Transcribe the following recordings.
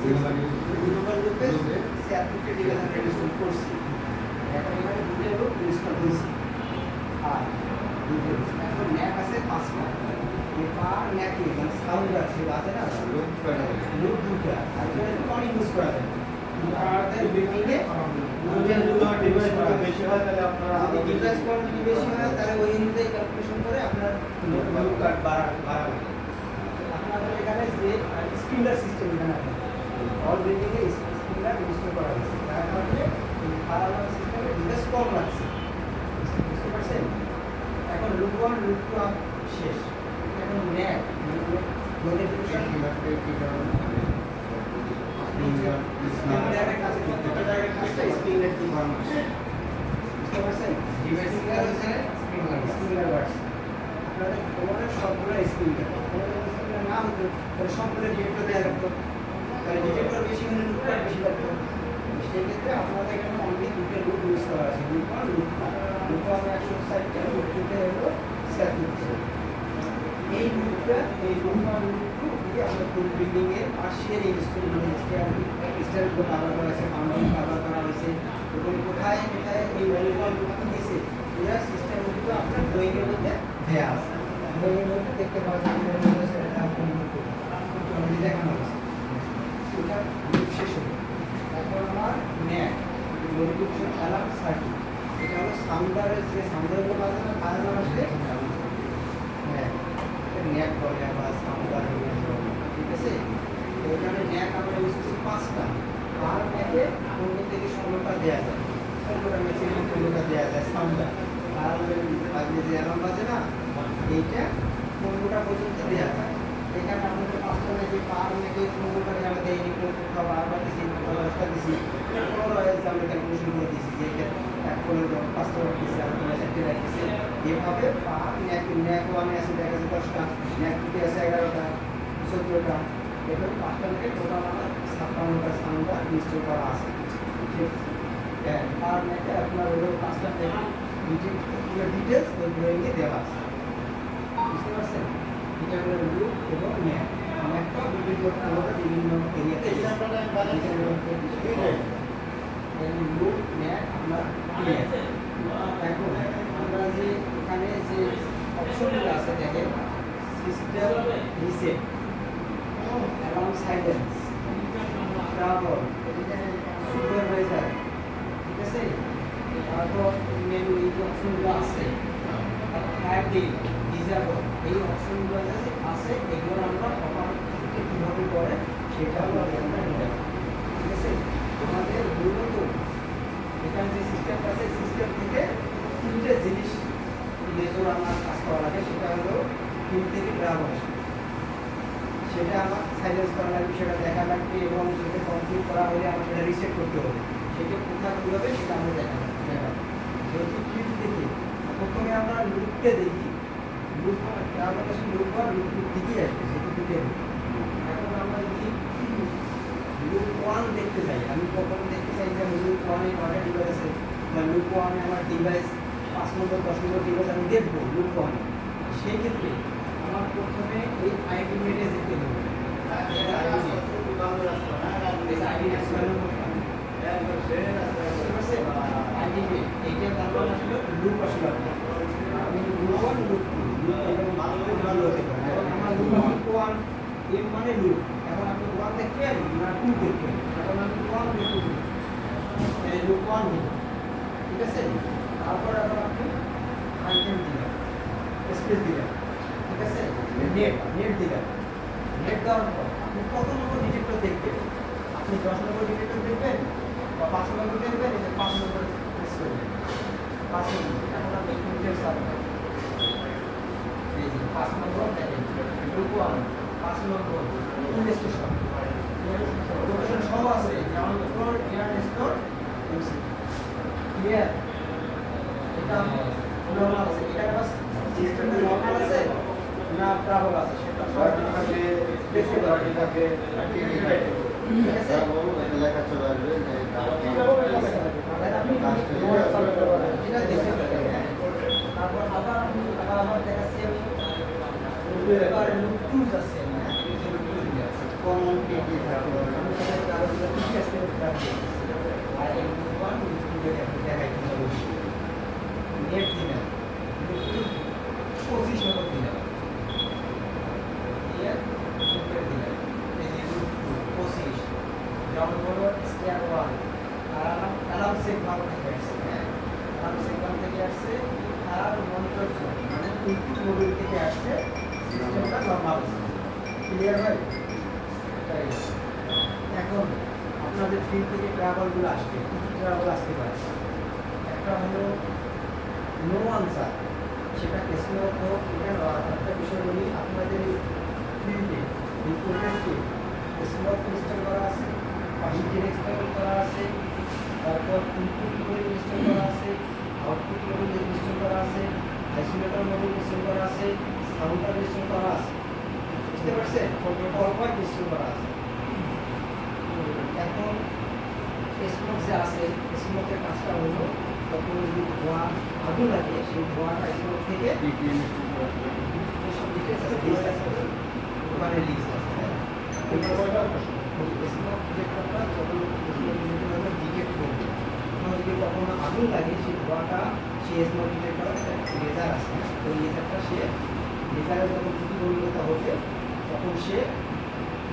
Global লুপে C-architect এখানে install করছি। এখন এখানে দুটো লুপ ইনস্টল হয়েছে আর এখন ন্যাক আছে 5টা। এই পার ন্যাকে মানে সাউন্ড আছে বাজে না লুপ দুটো আর এখানে কন ইউজ করা যায়। আমাদের বিল্ডিংয়ে বেশি হয় তাহলে আপনারা ডিভাইস কোয়ান্টিটি বেশি হয় তাহলে ওই অনুযায়ী ক্যালকুলেশন করে আপনার লুপ কাট বাড়াবে। আপনাদের এখানে যে স্পিনার সিস্টেম এখানে আছে অল বিল্ডিংয়ে স্পিনার ইনস্টল করা হয়েছে তার কারণে আলাদা সিস্টেমে ডিভাইস কম লাগছে। বুঝতে পারছেন? এখন লুপ 1 লুপ 2 শেষ। এখন ন্যাক নোটিফিকেশন স্পিনারের কাছে প্রত্যেকটা জায়গায় কাজটা স্পিনার কি বানানো বুঝতে পারছেন? ডিভাইস আছে স্পিনার ওয়ার্ডস আপনাদের কোমরের সবগুলো স্পিনার স্পিনার না হতো তাহলে সবগুলো ডিটেক্টর দেওয়া লাগতো তাহলে ডিটেক্টর বেশি হলে লুপটা বেশি লাগতো। সেক্ষেত্রে আপনাদের এখানে অনলি দুটো লুপ ইউজ করা আছে লুপ 1 লুপ 2 লুপ 1 160টা লুপ 2 হলো 70। এই লুপটা এই লুপ 1 লুপ 2 দিয়ে আমরা ফুল বিল্ডিং এর পার্শিয়াল ইনস্টল স্টাইল গুলো কভার করা আছে ফাউন্ডেশন কভার করা হয়েছে এবং কোথায় কোথায় এই ভ্যালুগুলো লুপ দিয়েছে পুরো সিস্টেমগুলো আপনার ড্রয়িং এর মধ্যে দেয়া আছে। ড্রয়িং এর মধ্যে দেখতে পাচ্ছেন দেখানো হয়েছে। এটা লুপ শেষ হলো। এখন আমার ন্যাক নোটিফিকেশন অ্যালার্ম সার্কিট এটা হলো সাউন্ডারের যে সাউন্ডারগুলো আছে না ফায়ার আসলে ন্যাক বলে বা সাউন্ডার ঠিক আছে। তো এখানে ন্যাক আমরা ইউজ করছি 5টা আর ন্যাকে 15 থেকে 16টা দেওয়া যায় 16টা ম্যাক্সিমাম 15টা দেওয়া যায় সাউন্ডার আর আগে যে অ্যালার্ম বাজে না এইটা 15টা পর্যন্ত দেওয়া যায়। এখানে আমাদের 5টা ন্যাকে পার ন্যাকে 15টা আমরা দেইনি কোথাও বারবার দিছি কোথাও 10টা দিছি 15 হয়েছে আমরা ক্যালকুলেশন করে দিয়েছি যে এটা 5টা রাখছি আর 4টা রাখছি এভাবে পার ন্যাক 1 আছে দেখা যাচ্ছে 10টা ন্যাক 2 আছে 11টা 14টা এভাবে 5টা ন্যাকে টোটাল আমার 56টা সাউন্ডার ইনস্টল করা আছে। ঠিক আছে পার ন্যাকে আপনার হলো 5টা ডিটেইলস ওই ড্রয়িংয়ে দেওয়া আছে। বুঝতে পারছেন? এটা হলো লুপ এবং ন্যাক ন্যাকটা বিভিন্ন এরিয়াতে লুপ ন্যাক আপনার ক্লিয়ার। এখন আমরা যে এখানে যে অপশনগুলো আছে দেখেন system reset alarm silence travel supervisor ঠিক আছে। তারপর মেনু এই অপশনগুলো আছে হ্যান্ডেল ডিজাবল এই অপশনগুলো আছে এগুলো আমরা অপারেটরকে কীভাবে করে সেটা আমরা নিলাম। ঠিক আছে আমাদের মূলত এখানে যে সিস্টেমটা আছে সিস্টেম থেকে 3টে জিনিস লেজর আমার কাজ করা লাগে সেটা হলো পিন থেকে ট্রাভেল আসবে সেটা আমার সাইলেন্স করা লাগবে সেটা দেখা লাগবে এবং সেটা কমপ্লিট করা হলে আমার সেটা রিসেট করতে হবে সেটা কোথায় কীভাবে সেটা আমরা দেখাবো। যেহেতু ক্লিপ দেখি প্রথমে আমরা লুপকে দেখি লুপ ট্রাভেল আসে লুপ বা লুপ দিকেই আসবে সেটা দিকে এখন আমরা যদি লুপ 1 দেখতে চাই আমি কখন দেখতে চাই যে লুপ 1 এ কয়টা ডিভাইস আছে বা লুপ 1 এ আমার ডিভাইস 5 নম্বর 10 নম্বর ডিভাইস আমি দেখবো লুপ 1 সেই ক্ষেত্রে আমার প্রথমে এই আইডি মেটে যেতে হবে আইডি মেট এইটা তারপর আসলে লুপ আসলে আমি লুপ 1 লুপ 2 লুপ এবং ভালো হতে পারে এখন আমার লুপ 1 এর মানে লুপ এখন আপনি 1 দেখবেন না 2 দেখবেন এখন আমি 1 দেখব এই লুপ 1 ঠিক আছে। তারপর আবার আপনি আইটেম দিবেন স্পেস দিবেন ঠিক আছে নেট দিবেন নেট দেওয়ার পর আপনি কত নম্বর ডিটেক্টর দেখবেন আপনি 10 নম্বর ডিটেক্টর দেখবেন বা 5 নম্বর দেখবেন এই 5 নম্বর প্রেস করবেন 5 নম্বর এখন আপনি ইন্টার সার্ভার এই যে 5 নম্বর দেখেন লুপ 1 5 নম্বর ইনস্টেশন লোকেশন সব আছে যেমন floor air store MC clear এটা নরমাল আছে এটা বাস সিস্টেমে নরমাল আছে না ট্রাভেল আছে সেটা সব থাকে বেশি বাড়ি থাকে ঠিক আছে লেখা চলে আসবে যে আপনি এটা দেখতে পারেন। তারপর আবার দেখাচ্ছি আমি এবার লুপ 2 আছে না কমন কে কি থাকে হবে হলো স্টেয়ার ওয়ান, আর অ্যালার্ম সেগমেন্ট থেকে আসছে, হ্যাঁ অ্যালার্ম সেগমেন্ট থেকে আসছে, আর মনিটর জোন মানে ইনপুট মডিউল থেকে আসছে, সিস্টেমটা নরমাল ক্লিয়ার হয়। তাই এখন আপনাদের ফিল্ড থেকে ট্রাভেলগুলো আসবে, কী কী ট্রাভেল আসতে পারে? একটা হলো নো আনসার, সেটা স্মোক হোক। এটা একটা বিষয় বলি, আপনাদের ফিল্ডে রিপোর্টারকে স্মোক ইনস্টল করা আছে, পাশিটির ইনস্টল করা আছে, তারপর ইনপুট মডিউল ইনস্টল করা আছে, আউটপুট মডিউল ইনস্টল করা আছে, আইসোলেটর মডিউল ইনস্টল করা আছে, সাউন্ডার ইনস্টল করা আছে, বুঝতে পারছেন? অল্প ইনস্টল করা আছে। এখন স্মোক যে আছে, স্মোকের কাজটা হলো তখন যদি ধোঁয়া আগুন লাগে, সেই ধোঁয়াটা স্মোক থেকে এসব ডিটেলস আছে, লিস্ট আছে, ওখানে লিস্ট আছে, হ্যাঁ স্মোক ডিটেক্টরটা যখন ডিটেক্ট করবে, তখন যদি কখনো আগুন লাগে সেই ধোঁয়াটা, সেই স্মোক ডিটেক্টর লেজার আছে, ওই লেজারটা সে লেজারের যখন প্রতিবন্ধকতা হবে তখন সে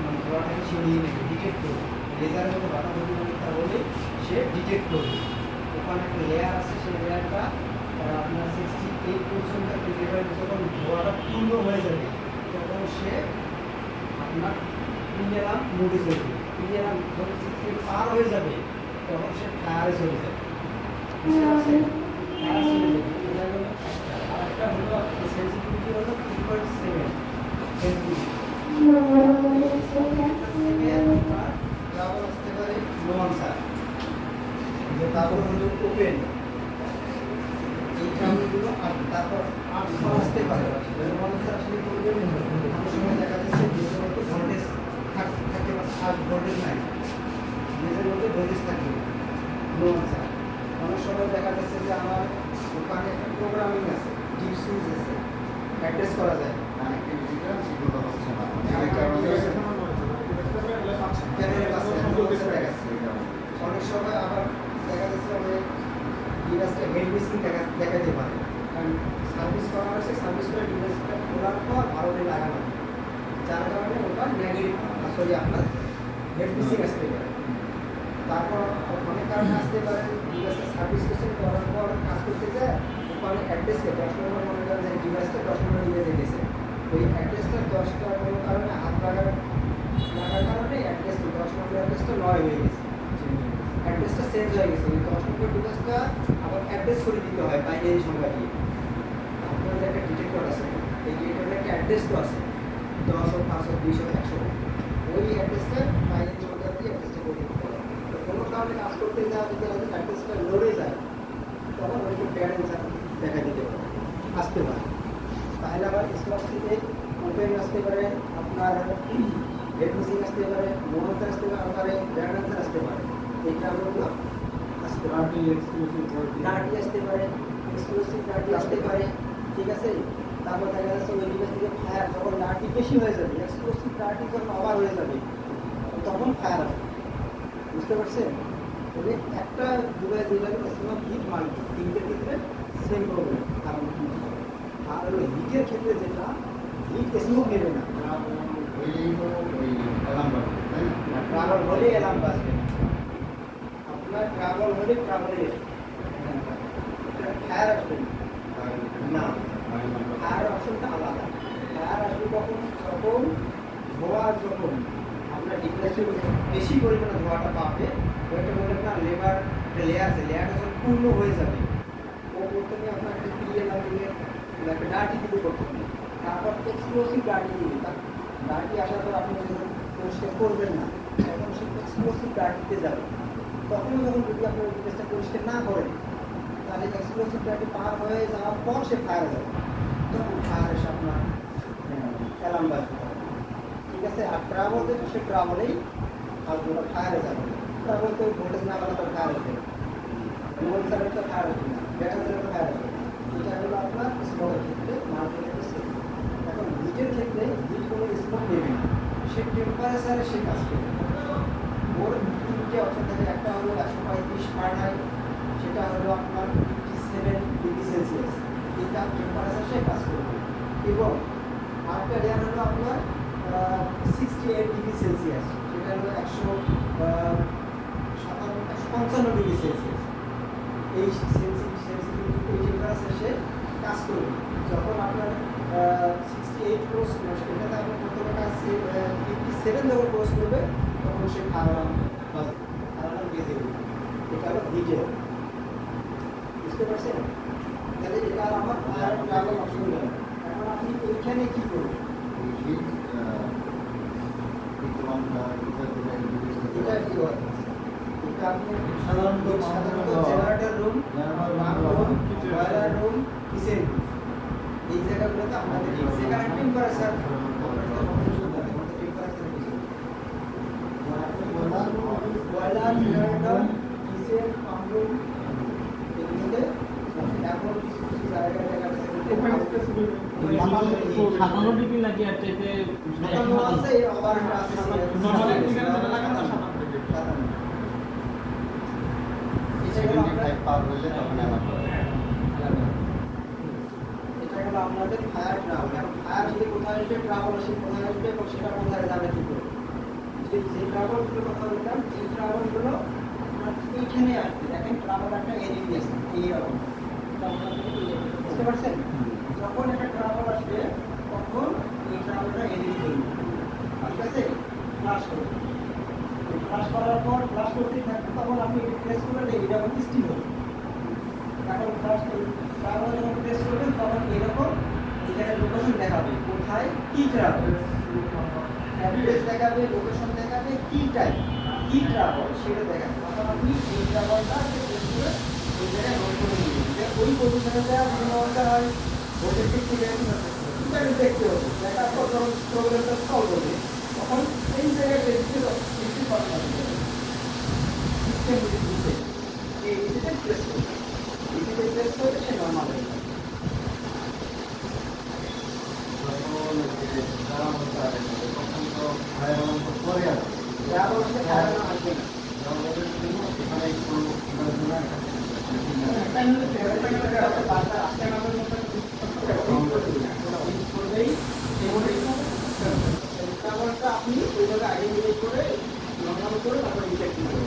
মানে ধোঁয়াটাকে সে নিয়ে নেবে, ডিটেক্ট করবে, লেজারের মধ্যে বাধা প্রতিবন্ধকতা হলে সে ডিটেক্ট করবে। ওখানে একটা লেয়ার আছে, সেই লেয়ারটা আপনার 68 পর্যন্ত লেয়ার যখন ধোঁয়াটা পূর্ণ হয়ে যাবে তখন সে আপনার প্রিমিয়াম মোডে চলবে, প্রিমিয়াম যখন 68 পার হয়ে যাবে তখন সে ফায়ারে চলে যাবে, বুঝতে পারছেন? ফায়ারে চলে যাবে, এটা হলো একটা। আর একটা হলো সেন্সিটিভিটি হলো 3.7 সেন্সিটিভিটি, আসতে পারে নো আনসার, তারপর হলো ওপেন, এই ট্রাভেলগুলো আর তারপর আসতে পারে নো আনসার আসলে করবেন। অনেক সময় দেখা যাচ্ছে নিজের মধ্যে ভোল্টেজ থাকে আর ভোল্টেজ নাই, নিজের মধ্যে ভোল্টেজ থাকবে নো আনসার। অনেক সময় দেখা যাচ্ছে যে আমার ওখানে একটা প্রোগ্রামিং আছে, ডিপ সুইচ আছে, অ্যাড্রেস করা যায়, অনেক সময় আবার দেখা যাচ্ছে অনেক ডিভাইসটা হেড মিসিং দেখাতে পারে, কারণ সার্ভিস করা হয়েছে, সার্ভিস করে ডিভাইসটা খোলার পর ভালোভাবে লাগানো, যার কারণে ওটা নেগেটিভ আসলে আপনার হেড মিসিং আসতে পারে। তারপর অনেক কারণে আসতে পারে, ডিভাইসটা সার্ভিস করার পর কাজ করতে যায়, ওখানে অ্যাড্রেসকে 10 নম্বর মনে করেন যে ডিভাইসটা 10 নম্বর নিয়ে গেছে, ওই অ্যাড্রেসটা 10টার কোনো কারণে হাত লাগার কারণে অ্যাড্রেস 10 নম্বর অ্যাড্রেসটা নয় হয়ে গেছে, অ্যাড্রেসটা চেঞ্জ হয়ে গেছে, ওই 10 নম্বর ডিভাইসটা আবার অ্যাড্রেস করে দিতে হয় বাইনারি সংখ্যা দিয়ে। আপনাদের একটা ডিটেক্টর আছে, এই ডিটেক্টরের একটা অ্যাড্রেস তো আছে 10 হোক 5 হোক 20 হোক 100 হোক, ওই অ্যাড্রেসটা বাইনারি সংখ্যা দিয়ে অ্যাড্রেসটা করে দিতে হয়। তো কোনো কারণে কাজ করতে যাওয়া যদি অ্যাড্রেসটা লড়ে যায় তখন ওই ব্যাড অ্যান্সার দেখা দিতে পারে, আসতে পারে। তাহলে আবার স্লট থেকে ওপেন আসতে পারে, আপনার হেড মিসিং আসতে পারে, নো আনসার আসতে পারে, ব্যাড অ্যান্সার আসতে পারে, এইটা আমরা আসতে পারে, ডার্টি আসতে পারে, এক্সক্লুসিভ ডার্টি আসতে পারে, ঠিক আছে। তারপর দেখা যাচ্ছে ওই ডিভাইস থেকে ফায়ার, যখন ডার্টি বেশি হয়ে যাবে, এক্সক্লুসিভ ডার্টি যখন ওভার হয়ে যাবে তখন ফায়ার আসবে, বুঝতে পারছেন? তবে একটা ডিভাইস যেটা স্মোক হিট মারবে, তিনটের ক্ষেত্রে সেম প্রবলেম, কারণ আর ওই হিটের ক্ষেত্রে যেটা হিট স্মোক নেবে না, ট্রাভেল হলে অ্যালার্ম বাজবে, আপনার ট্রাভেল হলে ট্রাভেলে ফায়ার আসবে না, ফায়ার অপশনটা আলাদা। ফায়ার আসবে কখন? যখন ধোঁয়া, যখন আপনার ডিপ্রেসের বেশি পরিমাণে ধোঁয়াটা পাবে, ওইটা বলে না লেবার লেয়ার আছে, লেয়ারটা যখন পূর্ণ হয়ে যাবে ও প্রথমে আপনার একটা ক্লিয়ার লাগিয়ে একটা ডার্টি দিতে করতে হবে, তারপর এক্সপ্লোসিভ ডার্টি দিবে, ডার্টি আসার পর আপনি যখন পরিষ্কার করবেন না তখন সে এক্সপ্লোসিভ ডার্টিতে যাবে, তখন যখন যদি আপনি ওই ডিভাইসটা পরিষ্কার না করেন তাহলে এক্সপ্লোসিভ ডার্টি পার হয়ে যাওয়ার পর সে ফায়ার যাবে, তখন ফায়ার এসে আপনার অ্যালার্ম বাজবে, ঠিক আছে। আর ট্রাভেল যেটা সে ট্রাভেলেই আসবে, ওটা ফায়ারে যাবে, ট্রাভেল তো ভোল্টেজ না পালে তার ফায়ার আসবে, মোবাইল সার্ভিসটা ফায়ার আসবে না, ব্যাটারি সার্ভিসটা ফায়ার আসবে না, এটা হলো আপনার স্মোকের ক্ষেত্রে মার্কেটের ক্ষেত্রে। এখন হিটের ক্ষেত্রে হিট কোনো স্মোক নেবে না, সে টেম্পারেচারে সে কাজ করবে, ওর তিনটে অপশন থাকে, একটা হলো 135 ফারেনহাইট, সেটা হলো আপনার 57 ডিগ্রি সেলসিয়াস, এটা টেম্পারেচার সে কাজ করবে, এবং আরেকটা লেয়ার হলো আপনার 68 ডিগ্রি সেলসিয়াস, সেটা হলো 55 ডিগ্রি সেলসিয়াস। এই টেম্পারেচারে কাজ করবে। যখন আপনার 68 ক্রস করবে, সেটাতে আপনার প্রথমে কাজ 57 যখন ক্রস করবে তখন সে ফায়ার অ্যালার্ম বেজে উঠবে। এটা হলো ডিটেল, বুঝতে পারছেন? তাহলে এটা আমার ফায়ার ট্রাভেল অপশন গেল। এখন আপনি এইখানে কি করবেন? এটা কি হয়? এটা আপনি সাধারণত generator room, boiler room, kitchen room, এই জায়গাগুলোতে আমাদের সেখানে temperature boiler, generator, kitchen, pump room, এগুলোতে এখন কিছু কিছু জায়গায় দেখা যাচ্ছে 57 ডিগ্রি লাগে আর চাইতে আছে, আবার আছে নরমালি এখানে যেটা লাগে না 57 এটা হলো আপনাদের ফায়ার ট্রাভেল। এখন ফায়ার যদি কোথায় আসবে, ট্রাভেল আসে কোথায় আসবে এবং সেটা কোথায় যাবে কি করে? যে ট্রাভেলগুলো কথা বললাম, এই ট্রাভেলগুলো আপনার এইখানে আসবে। দেখেন ট্রাভেল একটা এলইডি আছে এইরকম, বুঝতে পারছেন? যখন একটা ট্রাভেল আসবে তখন এই ট্রাভেলটা এলইডি জ্বলবে, ঠিক আছে? ফ্লাশ করবে, ফ্লাশ করার পর ফ্লাশ করতেই থাকবে, তখন আপনি প্রেস করলে এটা স্টিল হবে। এখন ফ্লাশ ট্রাভেল যখন প্রেস করবেন তখন এরকম এখানে লোকেশন দেখাবে, কোথায় কি ট্রাভেল, অ্যাড্রেস দেখাবে, লোকেশন দেখাবে, কি টাইম, কি ট্রাভেল সেটা দেখাবে। তখন আপনি এই ট্রাভেলটা প্রেস করে ওই জায়গায় নোট করে দিবেন যে ওই পজিশনে দেওয়া বিভিন্ন অবস্থা হয় ওদের দিক থেকে এটা দেখতে হবে। দেখার পর যখন প্রবলেমটা সলভ হবে তখন এই জায়গায় বেশি কথা হবে সিস্টেম বুঝতে এই এটাতে প্রেস করবে, এটাতে প্রেস করলে সে নর্মাল হয়ে যাবে। আপনি ওইভাবে আইডেন্টিফাই করে নর্মাল করে তারপর ইনজেক্ট করবেন।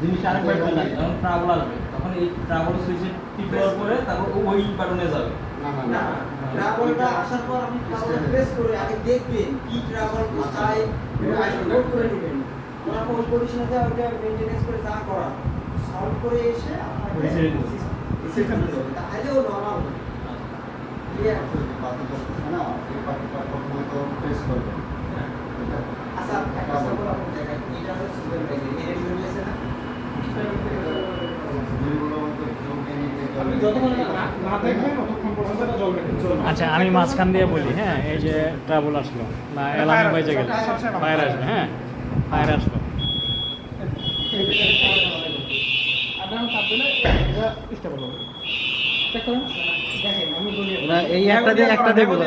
জিনিস আরেকবার বললাম, যখন ট্রাভেল আসবে তখন এই ট্রাভেল সুইচে টিপ দেওয়ার পরে তারপর ওই বাটনে যাবে। না, ট্রাভেলটা আসার পর আপনি ট্রাভেল প্রেস করে আগে দেখবেন কি ট্রাভেল কোথায় নোট করে নেবেন। তারপর ওই পজিশনে যা ওটা মেইনটেনেন্স করে যা করা সলভ করে এসে আপনাকে রিসেট করতে হবে, তাহলে ও নরমাল হবে। ক্লিয়ার? আচ্ছা, একটা সাপোজ আপনি দেখেন, এটা হলো সুপারভাইজার, এর জন্য আছে না? আপনি যতক্ষণ না দেখবেন ততক্ষণ পর্যন্ত এটা জ্বলবে। আচ্ছা, আমি মাঝখান দিয়ে বলি। হ্যাঁ, এই যে ট্রাবল আসলো না, এলামে বাইজে গেল, ফায়ার আসবে। হ্যাঁ, ফায়ার আসলো। আদান চাপ দিলে এটা স্টেবল হবে। চেক করুন, দেখেন আমি বলি না, এই একটা দিয়ে বলো।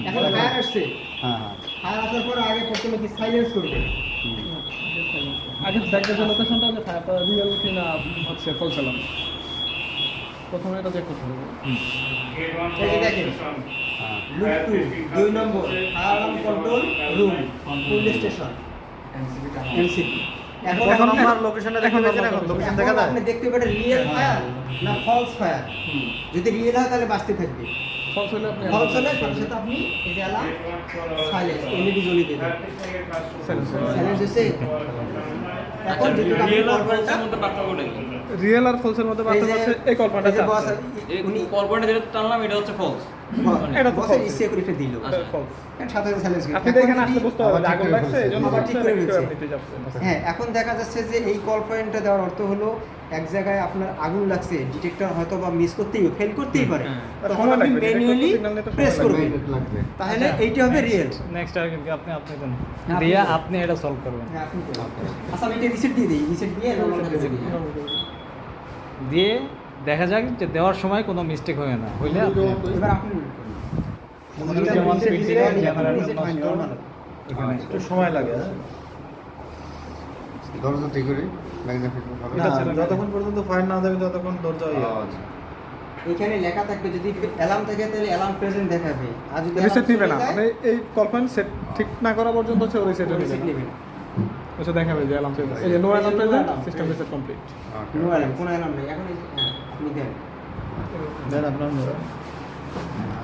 এখন ফায়ার আসছে, হ্যাঁ, ফায়ার আসার পর আগে প্রথমে কি সাইলেন্স করবে। আগে দেখতে যে লোকেশনটা যে ফায়ারটা রিয়েল কিনা হচ্ছে ফলস এলাম, প্রথমে এটা চেক করতে হবে। এই যে দেখেন লুক 2 2 নম্বর ফায়ার অ্যালার্ম কন্ট্রোল রুম ফুল স্টেশন এমসিপি। এখন আমার লোকেশনটা দেখুন, লোকেশন দেখা যায়। আপনি দেখতে পাবেন রিয়েল ফায়ার না ফলস ফায়ার। যদি রিয়েল হয় তাহলে বাঁচতে থাকবে, ফলস হলে আপনি ফলস হলে সাথে সাথে আপনি এই যে অ্যালার্ম সাইলেন্স এলইডি জ্বলে দেবেন। সাইলেন্স হচ্ছে। এখন যদি আপনি রিয়েল আর কলপারটা ফলসের মধ্যে পার্থক্যটা কি? রিয়েল আর ফলসের মধ্যে পার্থক্য আছে এই কল্পনাটা এই যে বস উনি কর্পোরেটে যেটা টানলাম এটা হচ্ছে ফলস। এটা তো বসের false। ইচ্ছে করে দিল, ফলস। কারণ সাথে সাথে সাইলেন্স আপনি তো এখানে আসলে বুঝতে পারবেন যে আগুন লাগছে, এইজন্য আবার ঠিক করে ফেলছে। নিতে যাচ্ছে। হ্যাঁ, এখন দেখা যাচ্ছে যে এই কল পয়েন্টটা দেওয়ার অর্থ হলো এক জায়গায় আপনার আগুন লাগছে, ডিটেক্টর হয়তো বা মিস করতেই ফেল করতেই পারে, তখন সময় আপনি লাগবে, ম্যানুয়ালি signal নিতে সময় প্রেস লাগবে। করবেন, তাহলে এইটা হবে রিয়েল। নেক্সট আর কি আপনি দেন আপনি দিয়া দেন। আপনি এটা সলভ করবেন। হ্যাঁ, আপনি করুন। আচ্ছা, আমি এটা রিসেট দিয়ে দিই, রিসেট দিয়ে নরমাল করে দিই। দিয়ে দেখা যাক যে দেওয়ার সময় কোনো মিস্টেক হয় না, হইলে আপনি এবার আপনি যেমন পিন দিলে ক্যামেরার রিসেট হয় নরমাল। এখানে একটু সময় লাগে। দরজা ঠিক করি ম্যাগনিফিকেশন হবে না, যতক্ষণ পর্যন্ত ফায়ার না দেবে ততক্ষণ দরজা ইয়ে। আচ্ছা এখানে লেখা থাকবে যদি অ্যালার্ম থাকে তাহলে অ্যালার্ম প্রেজেন্ট দেখাবে আর যদি রিসেট alarm নিবে না চলে যায়, মানে এই কল পয়েন্ট সেট ঠিক না করা পর্যন্ত হচ্ছে রিসেট reset নিবে নেবে না না। ওটা দেখাবে যে অ্যালার্ম চলছে এই যে no alarm No present alarm, system হ্যাঁ। রিসেট কমপ্লিট নো অ্যালার্ম কোনো অ্যালার্ম নেই এখন হ্যাঁ আপনি দেন দেন আপনার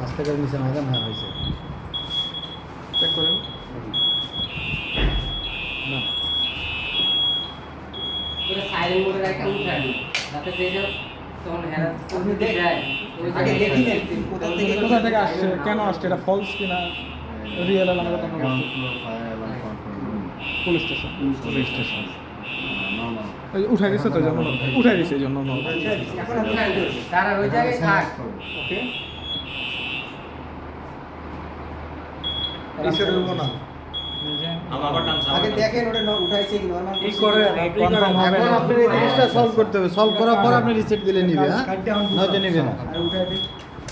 আজ থেকে নিচে না দেন হ্যাঁ হয়েছে চেক করেন এটা সাইলেন্ট মোডে রাখা উঠায় দিই যাতে যেটা তখন হেরা আপনি করতে যায় ওই আগে জায়গায় দেখি নেন কোথা থেকে কোথা থেকে আসছে কেন আসছে এটা ফলস কিনা রিয়েল অ্যালার্ম এটা দেখা গ্রাউন্ড যাচ্ছে floor fire alarm control room police station police station normal উঠাই দিছে তো জন্য উঠাই দিছে এই জন্য এখন আপনি উঠায় দিই। তারা ওই জায়গায় থাক ওকে রিসেট হইব না আগে দেখেন ওটা উঠাইছে কি নরমাল কনফার্ম হবে এখন আপনি এই জিনিসটা সলভ করতে হবে সলভ করার পর আপনি রিসেট দিলে নিবে হ্যাঁ নয়তো নিবে না আর উঠাই দিই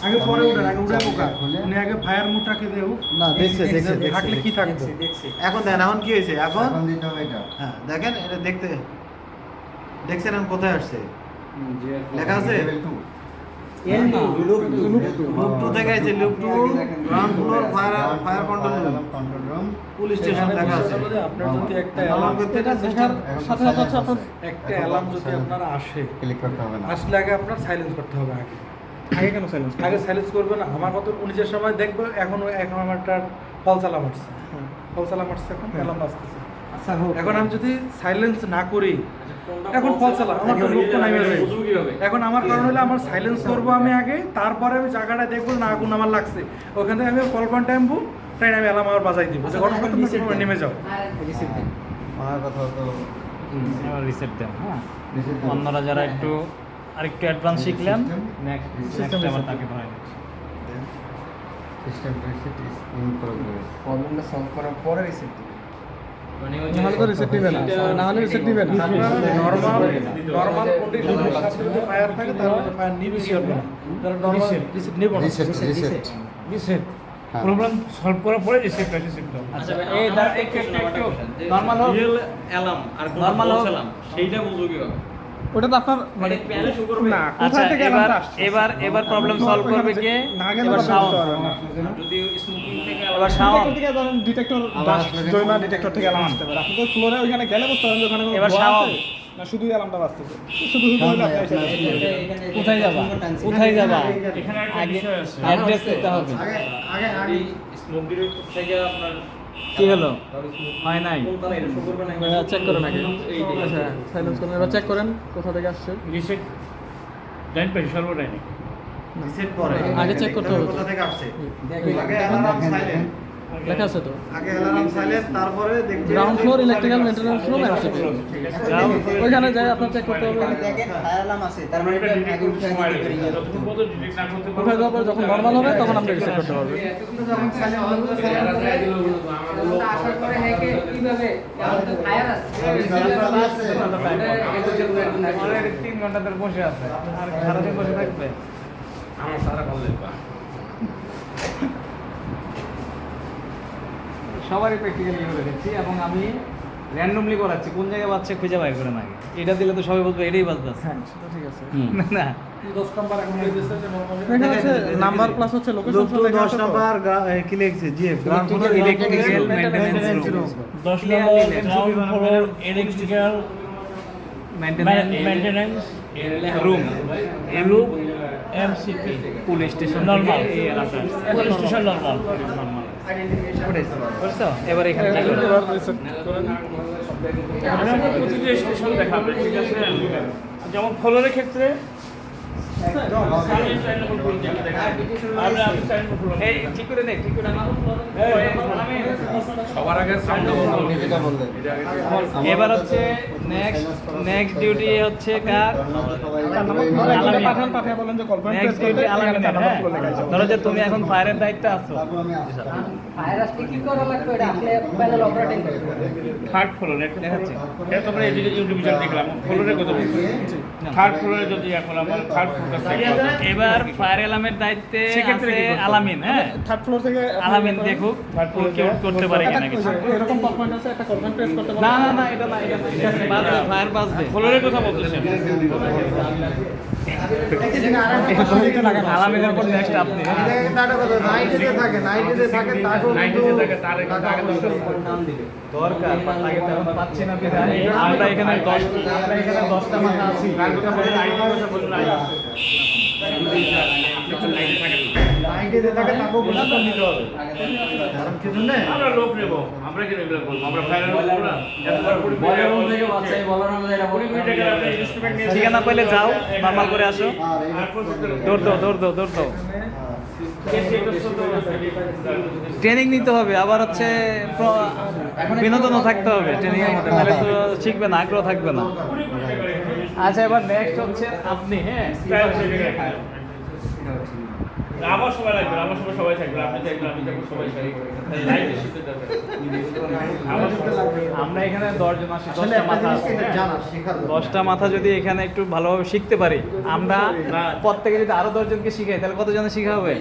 আগে পরে উঠেন আগে উঠে পোকা উনি আগে ফায়ার মুডটাকে দেও না দেখছে দেখছে থাকলে কি থাকবে দেখছি এখন দেন এখন কি হয়েছে এখন এখন দিতে হবে এটা হ্যাঁ দেখেন এটা দেখতে দেখছেন এখন কোথায় আসছে লেখা আছে লেভেল 2 এল লুক লুপ 2 থেকে আছে loop 2 ground floor fire control room control room police station লেখা আছে আপনার যদি একটা অ্যালার্ম করতে এটা দেখার সাথে সাথে হচ্ছে আপনার একটা অ্যালার্ম যদি আপনার আসে ক্লিক করতে হবে না আসলে আগে আপনার সাইলেন্স করতে হবে আগে আগে কেন সাইলেন্স আগে সাইলেন্স করবেন আমার কত উনিশের সময় দেখবো এখন আমার একটা ফলস অ্যালার্ম আসছে ফলস অ্যালার্ম আসছে এখন অ্যালার্ম আসতেছে আচ্ছা হোক এখন আমি যদি সাইলেন্স না করি এখন ফলস অ্যালার্ম আমার তো লোক তো নামে যাবে এখন আমার কারণ হলো আমার সাইলেন্স করবো আমি আগে তারপরে আমি জায়গাটা দেখবো না আগুন আমার লাগছে ওখান থেকে আমি কল পয়েন্ট টাইমবো তাই আমি অ্যালার্ম আমার বাজাই দিব যে ঘটনা তুমি নেমে যাও রিসিভ দেন আমার কথা তো রিসেট দেন হ্যাঁ reset দিন। অন্যরা যারা একটু আরেকটু অ্যাডভান্স শিখলেন নেক্সট আবার তাকে ধরাই দিচ্ছি system reset is in progress প্রবলেমটা সলভ করার পরে রিসিভ দিন নাহলে তো রিসেট দিবে না নাহলে রিসেট দিবে না নরমাল কন্ডিশনে যদি ফায়ার থাকে তাহলে ফায়ার নিবে কি হবে না তাহলে নরমাল রিসিট নিব না রিসেট রিসেট রিসেট হ্যাঁ। প্রবলেম সলভ করার পরে রিসেটটা রিসেট দাও আচ্ছা এই একটু নরমাল হোক অ্যালার্ম আর Normal হোক। বলছিলাম সেইটা বুঝো কিভাবে ওটা তো আপনার মানে প্যানে শুরু করবে না আচ্ছা কোথা থেকে এবার অ্যালার্মটা আসছে এবার প্রবলেম সলভ করবে কে না গেলে এবার তো সাউন্ড বুঝতে পারবেন না যদি স্মোকিং থেকে এবার সাউন্ড থেকে ধরেন ডিটেক্টর জয়মা ডিটেক্টর থেকে অ্যালার্ম আসতে পারে আপনি তো ফ্লোরে ওইখানে গেলে বুঝতে পারবেন যে ওখানে কোনো এবার ধোঁয়া sound। আছে, না শুধু অ্যালার্মটা বাজতেছে শুধু শুধু হলে আপনি এসে দেখবেন। কোথায় যাবা কোথায় যাবা এখানে একটা আগে বিষয় আছে অ্যাড্রেস দিতে হবে আগে স্মোক ডিটেক্টর থেকে আপনার কি হলো হয় নাই কোনটা এটা শো করবে না চেক করেন আগে আচ্ছা সাইলেন্স করেন এবার চেক করেন কোথা থেকে আসছে রিসেট ডাইন পেজ সর্বডাইনিক রিসেট করে আগে check করতে হবে। কোথা থেকে আসছে দেখেন আগে অ্যালার্ম সাইলেন্ট লেখা আছে তো আগে অ্যালার্ম সাইলেন্ট তারপরে দেখবেন ground floor electrical maintenance room MCP ওইখানে যাই আপনার চেক করতে হবে এখানে দেখেন ফায়ার অ্যালার্ম আছে তার মানে এটা আগে উঠাই দিতে পারি যতক্ষণ পর্যন্ত ডিটেক্ট না করতে উঠে যাওয়ার পরে যখন নর্মাল হবে তখন আপনি রিসেট করতে পারবেন যখন সাইলেন্ট করবো আসার পরে হ্যাকে কিভাবে আমাদের তো ফায়ার আছে অলরেডি 3 ঘন্টা ধরে বসে আছে আর সারাদিন বসে থাকবে আমার সারা কল দেখবা সবারই প্র্যাকটিক্যালি করে দেখছি এবং আমি র্যান্ডমলি করাচ্ছি কোন জায়গায় বাচ্চা খুঁজে বাইর করে না এটা দিলে তো সবাই বলবে এটাই বাজতেছে হ্যাঁ সেটা ঠিক আছে না 10 নাম্বার এখন হয়ে গেছে যে নরমালি এখানে হচ্ছে নাম্বার প্লাস হচ্ছে লোকেশন লোক 10 নাম্বার কি লিখছে জি ground floor electrical maintenance room 10 number ground floor electrical maintenance room room MCP police station normal এই এলাকা পুলিশ স্টেশন নরমাল বুঝছো এবার এখানে কি করব রিসেট করেন আমরা প্রতিটি স্টেশন দেখাবে ঠিক আছে যেমন ফলোরের ক্ষেত্রে এই ঠিক করে নে ঠিক করে না আমি সবার আগে সাউন্ড বন্ধ এটা বললেন এবার হচ্ছে নেক্সট ডিউটি হচ্ছে কার আলামিন পাঠান বলেন যে কল পয়েন্ট প্রেস নেক্সট করতে ডিউটি আলামিন হ্যাঁ আলামিন ধরো যে তুমি এখন ফায়ারের দায়িত্বে আছো তারপর আমি আসছি ফায়ার আসতে কি করা লাগবে এটা আপনি প্যানেল অপারেটিং করতে থার্ড ফ্লোর দেখাচ্ছি এটা তোমরা এদিকে ইন্ডিভিজুয়াল দেখলাম ফ্লোরের কথা বলছি থার্ড ফ্লোরে যদি এখন আমরা থার্ড ফ্লোরটা এবার ফায়ার অ্যালার্মের দায়িত্বে আছে আলামিন হ্যাঁ থার্ড ফ্লোর থেকে আলামিন দেখুক কেউ করতে পারে কিনা কিছু এরকম কল পয়েন্ট আছে একটা কল পয়েন্ট প্রেস করতে না না না এটা না এটা বাজবে ফায়ার বাজবে ফ্লোরের কথা বলতেছেন আলামিনের পর নেক্সট আপনি। নাইটিতে থাকে তাকেও কিন্তু দরকার তাকে তো এখন পাচ্ছি না বিধায় আমরা এখানে 10টা মাথা আছি। নাইটিতে থাকে তাকেও প্রশিক্ষণ নিতে হবে। কারণ কি জন্য? আমরা লোক নেব, আমরা কি এগুলো বলবো? আমরা ফায়ার বলবো না। এতবার পরিবার বলার থেকে বাচ্চাই বলার মধ্যে এটা বলি ইনস্ট্রুমেন্ট নিয়ে ঠিকানা পেলে যাও, নরমাল করে আসো। দৌড় দাও। ট্রেনিং নিতে হবে, আবার হচ্ছে বিনোদনও থাকতে হবে ট্রেনিং এর মধ্যে, তাহলে তো শিখবে না, আগ্রহ থাকবে না। আচ্ছা, এবার নেক্সট হচ্ছে আপনি। হ্যাঁ, আমার সময় লাগবে, আমার সময় সবাই থাকবে, আপনি থাকবেন, আমি থাকবো, সবাই থাকবে। লাইটে শিখতে যাবে। আমরা এখানে 10 জন আছি, আসলে 10টা একটা মাথা জিনিস আছে। এটা জানা শেখার দরকার। 10টা মাথা যদি এখানে একটু ভালোভাবে শিখতে পারি, আমরা প্রত্যেকে যদি আরো 10 জনকে শিখাই, তাহলে কতজনে শিখা হবে?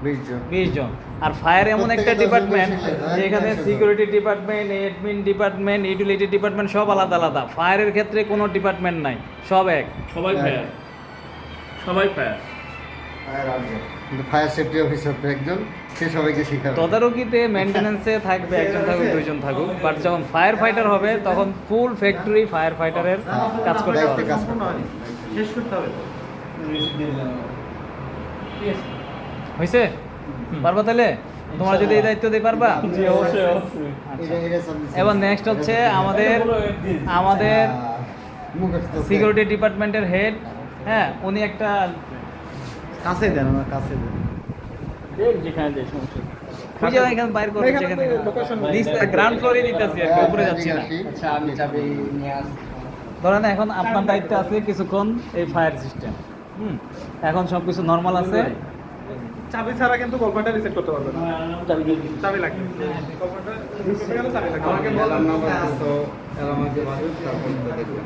20 জন। 20 জন। আর ফায়ার এমন একটা প্রত্যেকে 10 জন ডিপার্টমেন্ট করে শিখলে, যেখানে হ্যাঁ, security department, admin department, utility department সব আলাদা আলাদা। ফায়ারের ক্ষেত্রে কোনো ডিপার্টমেন্ট নাই, সব এক। সবাই ফায়ার, সবাই ফায়ার। কিন্তু ফায়ার সেফটি অফিসার তো একজন, সে সবাইকে শেখাবে। তদারকিতে মেইনটেনেন্সে থাকবে একজন থাকুক, 2 জন থাকুক, বাট যখন ফায়ার ফাইটার হবে তখন ফুল ফ্যাক্টরি ফায়ার ফাইটারের কাজ করতে দায়িত্বে হবে। কাজ সম্পূর্ণ হয়নি। শেষ করতে হবে তো। হয়েছে? পারবা তাহলে? তোমরা যদি এই দায়িত্ব দিতে পারবা? এবার নেক্সট হচ্ছে আমাদের সিকিউরিটি ডিপার্টমেন্টের হেড। হ্যাঁ, উনি একটা কাছে দেন, আমার কাছে দেন। খুঁজে এখানে বাইর করতে, যেখানে গ্রাউন্ড ফ্লোরে দিতেছি আর কি, উপরে যাচ্ছি না। আচ্ছা, আমি চাবি নিয়ে আসবো। ধরেন এখন আপনার দায়িত্ব আছে কিছুক্ষণ এই ফায়ার সিস্টেম। এখন সবকিছু নর্মাল আছে। চাবি ছাড়া কিন্তু কলপাটা রিসেট করতে পারবে না। চাবি লাগবে। কলপাটা রিসেট গেলে চাবি লাগবে। আমাকে বললাম নাম্বার তো আমাকে বাজে তারপর দেখবেন।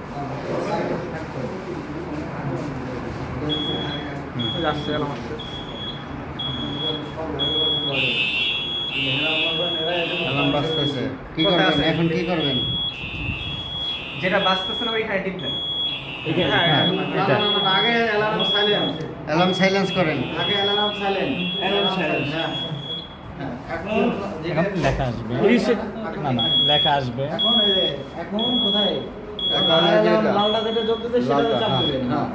আসছে এলাম আসছে। অ্যালার্ম বাজতেছে। কি করবেন এখন? কি করবেন? যেটা বাঁচতেছে না ওইখানে টিপ দেন। হ্যাঁ, না, না, না, আগে অ্যালার্ম সাইলেন্ট। অ্যালার্ম সাইলেন্স করেন। আগে অ্যালার্ম সাইলেন্ট। Alarm silent। হ্যাঁ। এখন এখন লেখা আসবে না, লেখা আসবে। এখন এই যে এখন কোথায়? এখন এই যে এটা। লালটা যেটা জ্বলতেছে সেটাতে চাপ লালটা, দিবেন। হ্যাঁ।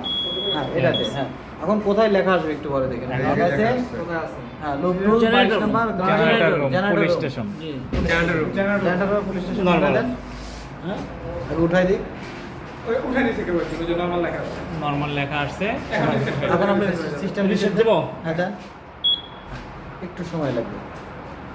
হ্যাঁ, এটাতে। হ্যাঁ। এখন কোথায় লেখা আসবে একটু পরে দেখেন। এখন লেখা আছে? আসছে। কোথায় আছে? হ্যাঁ, Lokpur 22 number generator room, generator police room. Station. জি। Generator generator police station Normal। দেন। হ্যাঁ। আর উঠাই দিই। ওই উঠাই দিছে কেউ একটু, ওই যে নরমাল লেখা আছে। নর্মাল লেখা আসছে। এখন রিসেট করে এখন আপনি সিস্টেম রিসেট দেবো? হ্যাঁ, দেন। একটু সময় লাগবে।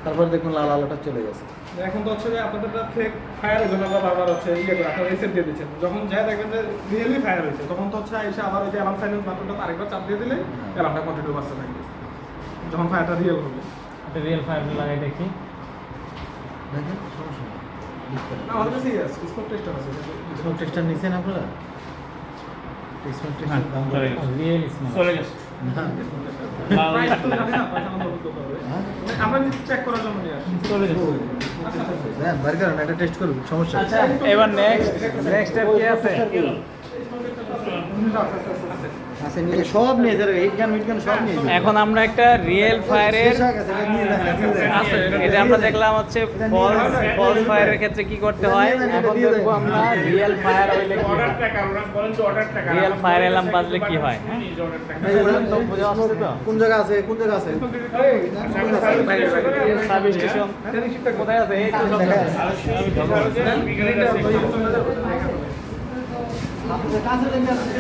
তারপর দেখুন লাল আলোটা চলে গেছে। এখন তো হচ্ছে যে আপনাদের ফেক ফায়ার হয়েছে, আমরা বারবার হচ্ছে ইয়ে করে আপনারা রিসেট দিয়ে দিচ্ছেন। যখন যা দেখবেন যে রিয়েলি ফায়ার হয়েছে, তখন তো হচ্ছে এসে আবার ওই যে অ্যালার্ম সাইলেন্স বাটনটা আরেকবার চাপ দিয়ে দিলে অ্যালার্মটা কন্টিনিউ বাজতে থাকবে যখন ফায়ারটা রিয়েল হবে। একটা রিয়েল ফায়ার লাগাই দেখি। দেখেন, সমস্যা নেই। না, আমাদের কাছে স্মোক টেস্টার আছে। স্মোক টেস্টার নিছেন আপনারা? স্মোক টেস্টার দাম কত? Real smoke. চলে গেছে। প্রাইস তো জানি না, প্রাইস আমাদের বলতে হবে। হ্যাঁ? আমরা চেক করার জন্য নিয়ে আসি। চলে যাচ্ছে। হ্যাঁ, বার করেন, একটা টেস্ট করুন, সমস্যা নেই। আচ্ছা, এবার নেক্সট স্টেপ কি আছে? আচ্ছা, নিয়ে সব নিয়ে যাবে, হিট গান সব নিয়ে যাবে। এখন আমরা একটা রিয়েল ফায়ারের শেষ হয়ে গেছে, এটা নিয়ে যান, নিয়ে যান। আছে, এটা আমরা দেখলাম হচ্ছে ফলস ফায়ারের ক্ষেত্রে কি করতে হয়। এখন দেখবো আমরা রিয়েল ফায়ার হইলে কি হয়, অর্ডার টাকা, ওরা বলেন তো অর্ডার টাকা। রিয়েল ফায়ার অ্যালার্ম বাজলে কি হয়। হ্যাঁ, অর্ডার টাকা। তো বুঝে আসছে তো? কোন জায়গা আছে? কোন জায়গা আছে? সাব স্টেশন কোথায় আছে? এই তো সব দেখা জায়গায়। আপনাদের কাছে দেখে আসছে।